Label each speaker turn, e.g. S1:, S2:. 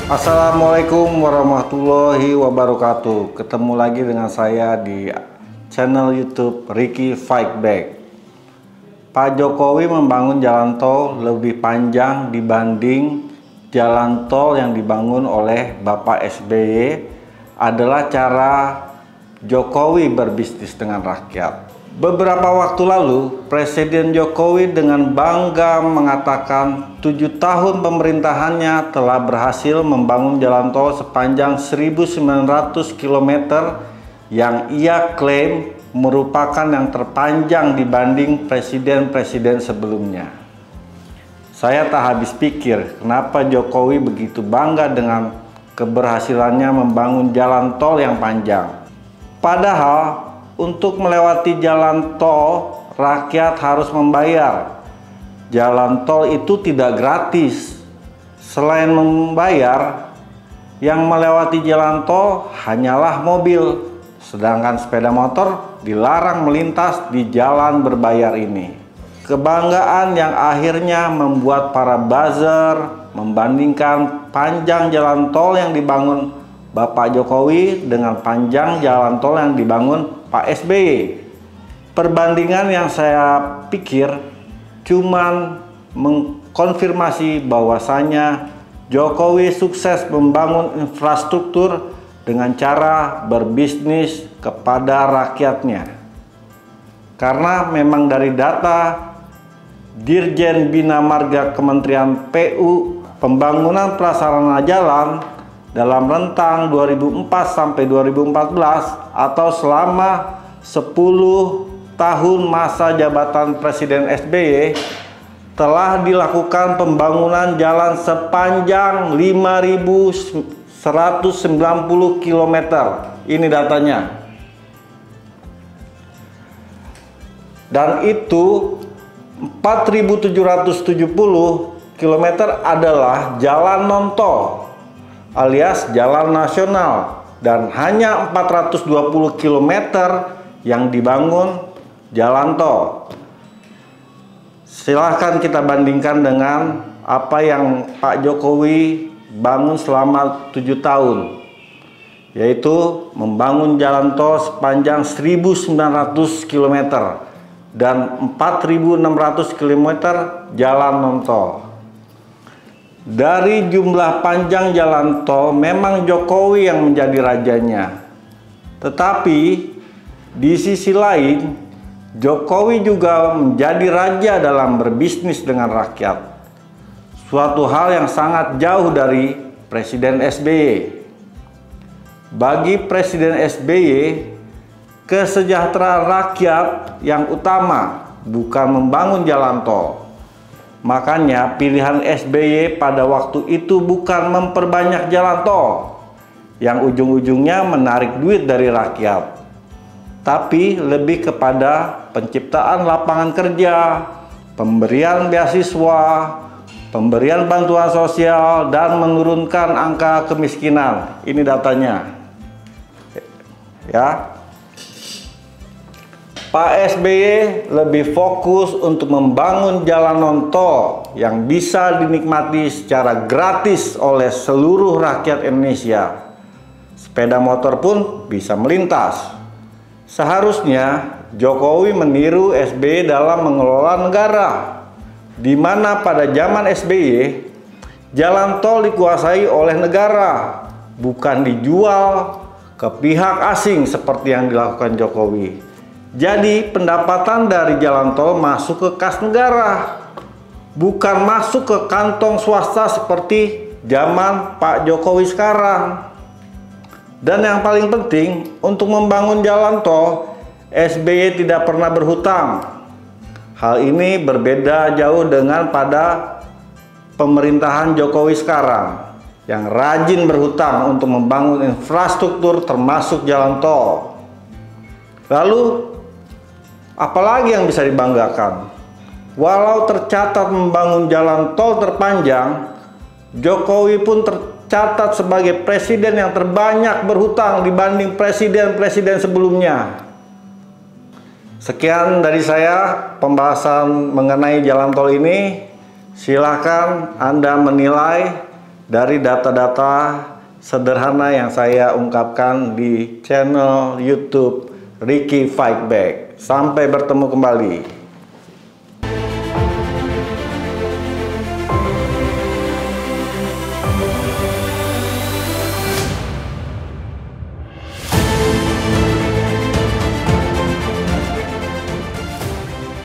S1: Assalamualaikum warahmatullahi wabarakatuh. Ketemu lagi dengan saya di channel YouTube Ricky Fight Back. Pak Jokowi membangun jalan tol lebih panjang dibanding jalan tol yang dibangun oleh Bapak SBY adalah cara Jokowi berbisnis dengan rakyat. Beberapa waktu lalu, Presiden Jokowi dengan bangga mengatakan 7 tahun pemerintahannya telah berhasil membangun jalan tol sepanjang 1.900 km yang ia klaim merupakan yang terpanjang dibanding presiden-presiden sebelumnya. Saya tak habis pikir kenapa Jokowi begitu bangga dengan keberhasilannya membangun jalan tol yang panjang. Padahal untuk melewati jalan tol, rakyat harus membayar. Jalan tol itu tidak gratis. Selain membayar, yang melewati jalan tol hanyalah mobil, sedangkan sepeda motor dilarang melintas di jalan berbayar ini. Kebanggaan yang akhirnya membuat para buzzer membandingkan panjang jalan tol yang dibangun Bapak Jokowi dengan panjang jalan tol yang dibangun Pak SBY. Perbandingan yang saya pikir cuman mengkonfirmasi bahwasanya Jokowi sukses membangun infrastruktur dengan cara berbisnis kepada rakyatnya. Karena memang dari data Dirjen Bina Marga Kementerian PU, pembangunan prasarana jalan dalam rentang 2004 sampai 2014 atau selama 10 tahun masa jabatan Presiden SBY telah dilakukan pembangunan jalan sepanjang 5.190 km. Ini datanya. Dan itu 4.770 km adalah jalan non-tol alias jalan nasional, dan hanya 420 km yang dibangun jalan tol. Silahkan kita bandingkan dengan apa yang Pak Jokowi bangun selama 7 tahun, yaitu membangun jalan tol sepanjang 1.900 km dan 4.600 km jalan non-tol. Dari jumlah panjang jalan tol, memang Jokowi yang menjadi rajanya. Tetapi di sisi lain, Jokowi juga menjadi raja dalam berbisnis dengan rakyat. Suatu hal yang sangat jauh dari Presiden SBY. Bagi Presiden SBY, kesejahteraan rakyat yang utama, bukan membangun jalan tol. Makanya pilihan SBY pada waktu itu bukan memperbanyak jalan tol yang ujung-ujungnya menarik duit dari rakyat, tapi lebih kepada penciptaan lapangan kerja, pemberian beasiswa, pemberian bantuan sosial, dan menurunkan angka kemiskinan. Ini datanya. Ya. Pak SBY lebih fokus untuk membangun jalan non-tol yang bisa dinikmati secara gratis oleh seluruh rakyat Indonesia. Sepeda motor pun bisa melintas. Seharusnya Jokowi meniru SBY dalam mengelola negara, di mana pada zaman SBY jalan tol dikuasai oleh negara, bukan dijual ke pihak asing seperti yang dilakukan Jokowi. Jadi pendapatan dari jalan tol masuk ke kas negara, bukan masuk ke kantong swasta seperti zaman Pak Jokowi sekarang. Dan yang paling penting, untuk membangun jalan tol, SBY tidak pernah berhutang. Hal ini berbeda jauh dengan pada pemerintahan Jokowi sekarang, yang rajin berhutang untuk membangun infrastruktur termasuk jalan tol. Lalu apalagi yang bisa dibanggakan? Walau tercatat membangun jalan tol terpanjang, Jokowi pun tercatat sebagai presiden yang terbanyak berhutang dibanding presiden-presiden sebelumnya. Sekian dari saya pembahasan mengenai jalan tol ini. Silakan Anda menilai dari data-data sederhana yang saya ungkapkan di channel YouTube Ricky Fight Back. Sampai bertemu kembali.